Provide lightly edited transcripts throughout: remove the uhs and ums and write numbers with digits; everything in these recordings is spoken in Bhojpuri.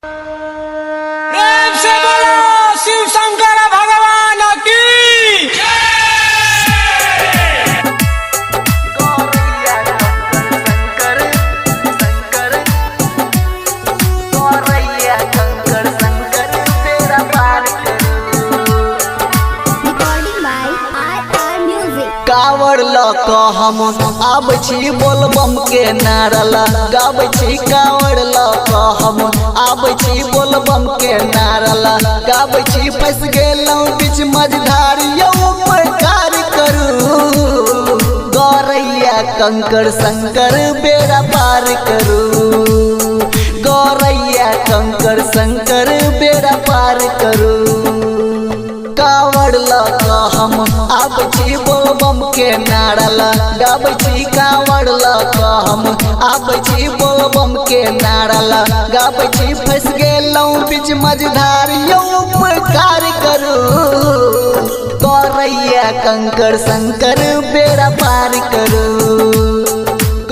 प्रेम से बोलो शिव शंकर भगवान की कावड़ लक हम आबै छी बोलबम के नारा गाबै छी। कावड़ लक हम आबै छी बोलबम के नारा गाबै छी। फंस गेलौं बीच मझधार यौ उपकार करू। गौरैया कंकर शंकर बेड़ा पार करू। गौरैया कंकर शंकर बेड़ा पार करू। कावड़ लक हम आबै छी बोलबम के नारा गाबै छी। कावड़ लक हम आबै छी बोलबम के नारा गाबै छी। फंस गेलौं बीच मझधार यौ उपकार करू। गौरैया कंकर शंकर बेड़ा पार करू।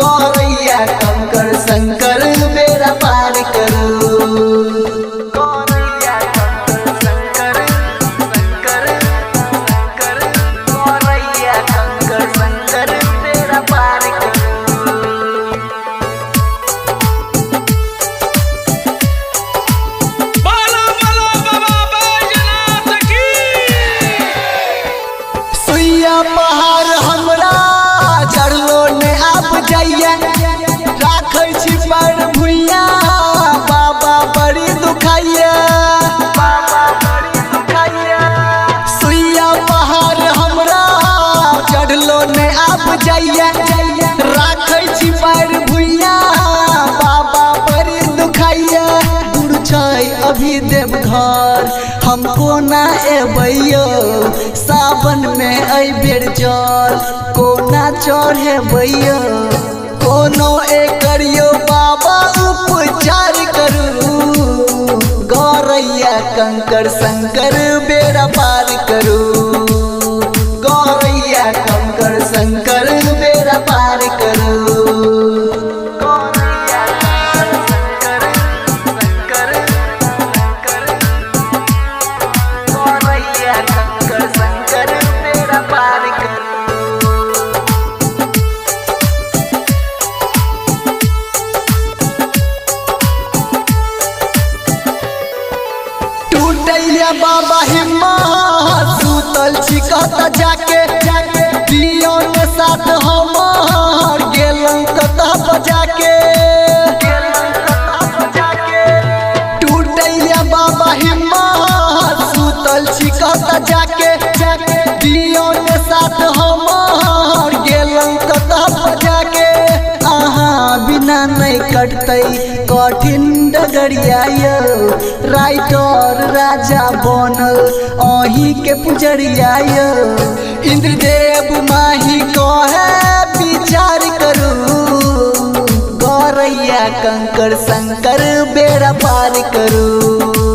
गौरैया कंकर शंकर बेड़ा पार करू। बोलो बोलो बाबा बैजनाथ की सुइया पहाड़ हमरा चढ़लो ने आप जाइए। राखै छी पैर भुइया बाबा बड़ी दुखाइया। सुइया पहाड़ हमरा चढ़लो ने आप जाइए। राखै छी पैर भुइया बाबा बड़ी दुखाइया। दूर छै अभी देव घर हम कोना एबैयो। सावन में अइ बेर जल कोना चढ़ेबैयो। कोनो करियो बाबा उपचार करू। गौरैया कंकर शंकर बेड़ा पार करू। गौरैया कंकर शंकर बेड़ा पार करू। टूटैया बाबा हिम्मत सुतल छी कतऽ जाके। दियो ने साथ हमार गेलौं कतऽ बजाके। टूटैया बाबा हिम्मत सुतल छी कतऽ जाके। दियो ने साथ हमार गेलौं कतऽ बजाके। अहाँ बिना नहीं कटतै कठिन डगरिया यौ। राइटर राजा बनल अही के पुजरिया यौ। इंद्रदेव माही कहे विचार करू। गौरैया कंकर शंकर बेड़ा पार करू।